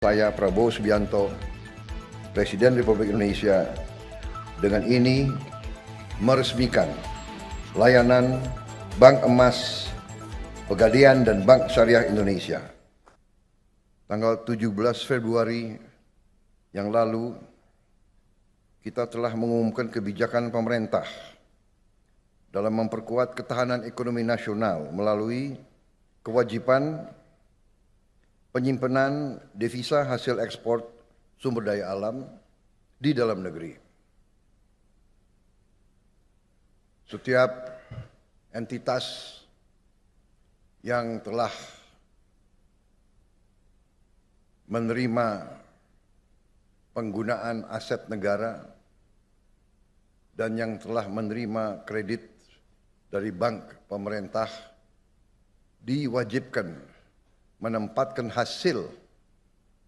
Saya Prabowo Subianto, Presiden Republik Indonesia, dengan ini meresmikan layanan Bank Emas, Pegadaian dan Bank Syariah Indonesia. Tanggal 17 Februari yang lalu, kita telah mengumumkan kebijakan pemerintah dalam memperkuat ketahanan ekonomi nasional melalui kewajiban penyimpanan devisa hasil ekspor sumber daya alam di dalam negeri. Setiap entitas yang telah menerima penggunaan aset negara dan yang telah menerima kredit dari bank pemerintah diwajibkan menempatkan hasil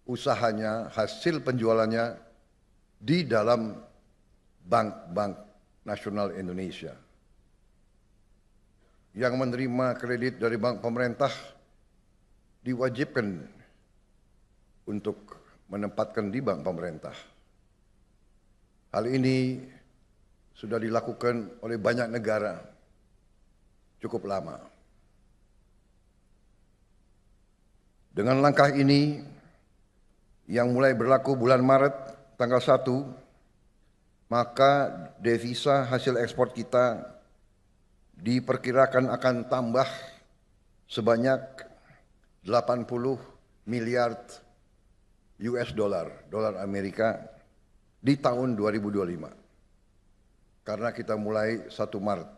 usahanya, hasil penjualannya di dalam bank-bank nasional Indonesia. Yang menerima kredit dari bank pemerintah diwajibkan untuk menempatkan di bank pemerintah. Hal ini sudah dilakukan oleh banyak negara cukup lama. Dengan langkah ini yang mulai berlaku bulan Maret tanggal 1, maka devisa hasil ekspor kita diperkirakan akan tambah sebanyak 80 miliar US dolar Amerika di tahun 2025. Karena kita mulai 1 Maret.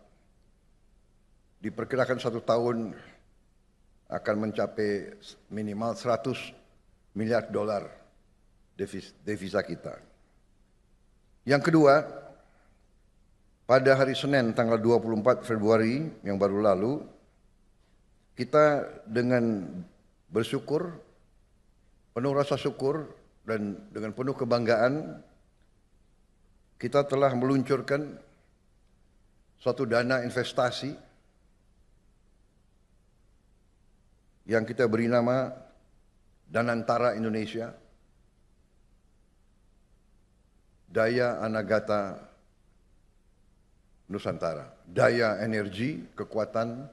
Diperkirakan 1 tahun akan mencapai minimal 100 miliar dolar devisa kita. Yang kedua, pada hari Senin tanggal 24 Februari yang baru lalu, kita dengan bersyukur, penuh rasa syukur dan dengan penuh kebanggaan, kita telah meluncurkan suatu dana investasi yang kita beri nama Danantara Indonesia, Daya Anagata Nusantara. Daya energi, kekuatan,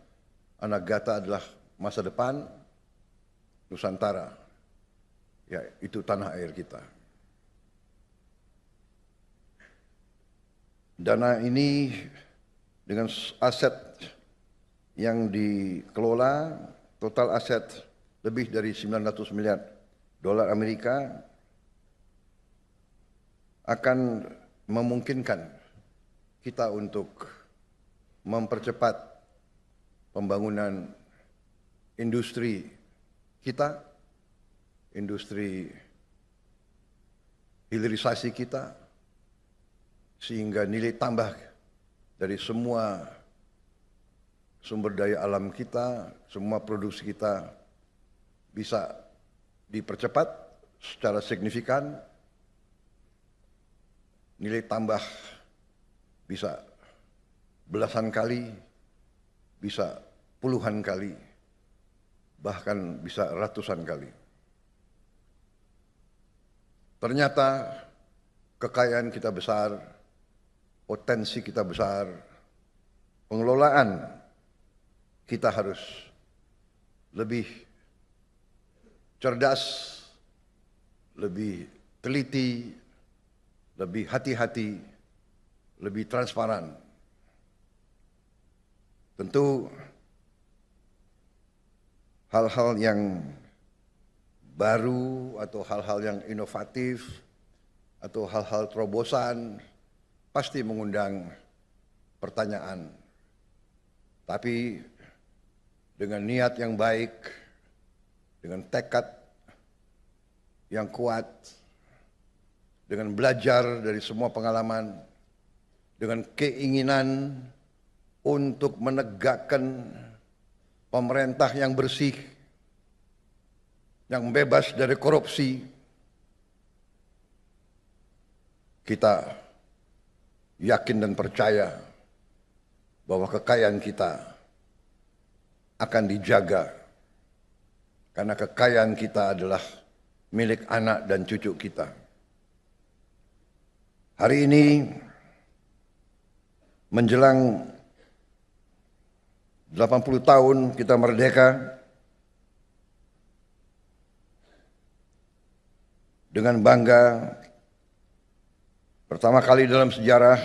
Anagata adalah masa depan, Nusantara, ya itu tanah air kita. Dana ini dengan aset yang dikelola, total aset lebih dari 900 miliar dolar Amerika, akan memungkinkan kita untuk mempercepat pembangunan industri kita, industri hilirisasi kita, sehingga nilai tambah dari semua sumber daya alam kita, semua produksi kita bisa dipercepat secara signifikan, nilai tambah bisa belasan kali, bisa puluhan kali, bahkan bisa ratusan kali. Ternyata kekayaan kita besar, potensi kita besar, pengelolaan kita harus lebih cerdas, lebih teliti, lebih hati-hati, lebih transparan. Tentu hal-hal yang baru atau hal-hal yang inovatif atau hal-hal terobosan pasti mengundang pertanyaan. Tapi dengan niat yang baik, dengan tekad yang kuat, dengan belajar dari semua pengalaman, dengan keinginan untuk menegakkan pemerintah yang bersih, yang bebas dari korupsi, kita yakin dan percaya bahwa kekayaan kita akan dijaga, karena kekayaan kita adalah milik anak dan cucu kita. Hari ini menjelang 80 tahun kita merdeka, dengan bangga pertama kali dalam sejarah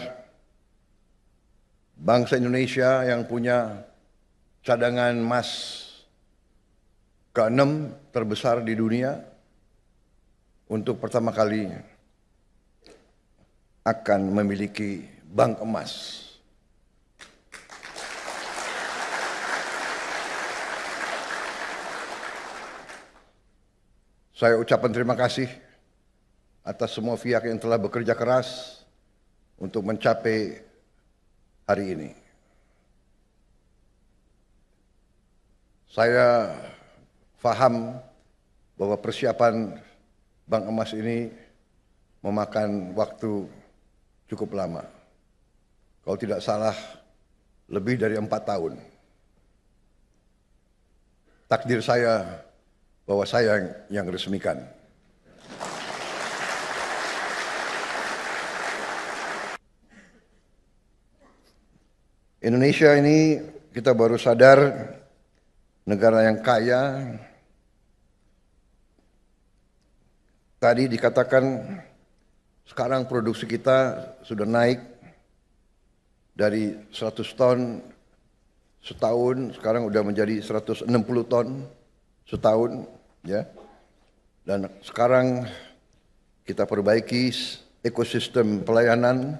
bangsa Indonesia yang punya cadangan emas ke-6 terbesar di dunia, untuk pertama kali akan memiliki bank emas. Saya ucapkan terima kasih atas semua pihak yang telah bekerja keras untuk mencapai hari ini. Saya paham bahwa persiapan bank emas ini memakan waktu cukup lama. Kalau tidak salah, lebih dari 4 tahun. Takdir saya bahwa saya yang resmikan. Indonesia ini kita baru sadar negara yang kaya. Tadi dikatakan sekarang produksi kita sudah naik dari 100 ton setahun, sekarang udah menjadi 160 ton setahun, ya. Dan sekarang kita perbaiki ekosistem pelayanan.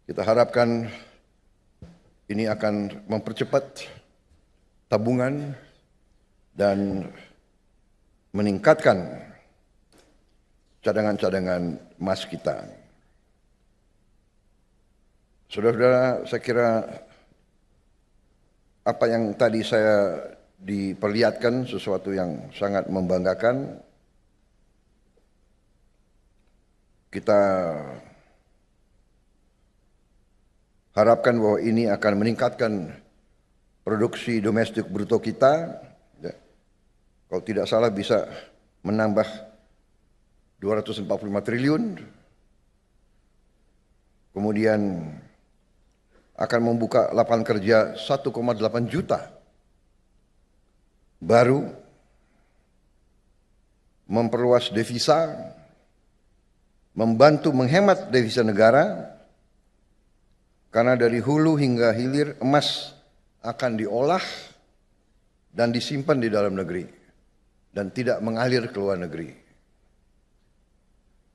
Kita harapkan ini akan mempercepat tabungan dan meningkatkan cadangan-cadangan emas kita. Saudara-saudara, saya kira apa yang tadi saya diperlihatkan sesuatu yang sangat membanggakan. Kita harapkan bahwa ini akan meningkatkan produksi domestik bruto kita. Kalau tidak salah bisa menambah 245 triliun. Kemudian akan membuka lapangan kerja 1,8 juta baru, memperluas devisa, membantu menghemat devisa negara. Karena dari hulu hingga hilir emas akan diolah dan disimpan di dalam negeri dan tidak mengalir ke luar negeri.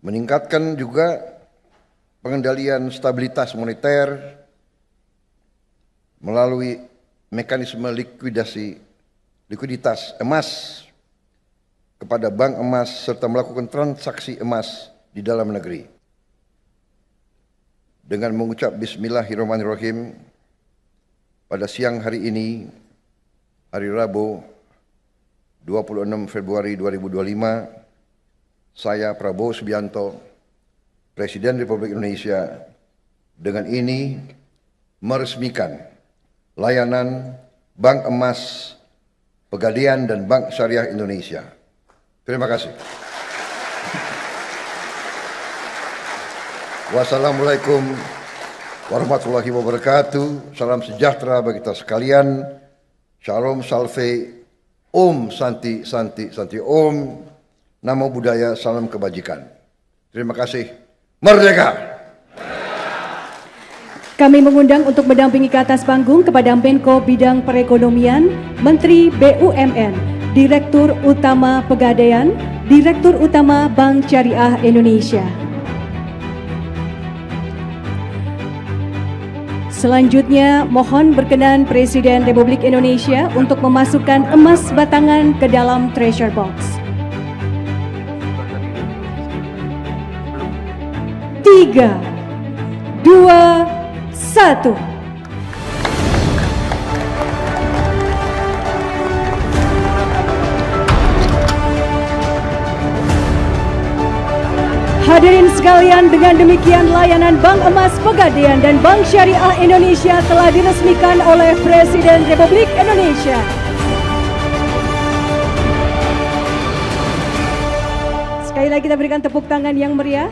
Meningkatkan juga pengendalian stabilitas moneter melalui mekanisme likuiditas emas kepada bank emas serta melakukan transaksi emas di dalam negeri. Dengan mengucap Bismillahirrahmanirrahim, pada siang hari ini, hari Rabu 26 Februari 2025, saya Prabowo Subianto, Presiden Republik Indonesia, dengan ini meresmikan layanan Bank Emas Pegadaian dan Bank Syariah Indonesia. Terima kasih. Wassalamualaikum warahmatullahi wabarakatuh. Salam sejahtera bagi kita sekalian. Shalom salve. Om santi santi santi om. Namo Buddhaya, salam kebajikan. Terima kasih. Merdeka! Kami mengundang untuk mendampingi ke atas panggung kepada Menko Bidang Perekonomian, Menteri BUMN, Direktur Utama Pegadaian, Direktur Utama Bank Syariah Indonesia. Selanjutnya, mohon berkenan Presiden Republik Indonesia untuk memasukkan emas batangan ke dalam treasure box. 3, 2, 1. Hadirin sekalian, dengan demikian layanan Bank Emas Pegadaian dan Bank Syariah Indonesia telah diresmikan oleh Presiden Republik Indonesia. Sekali lagi kita berikan tepuk tangan yang meriah.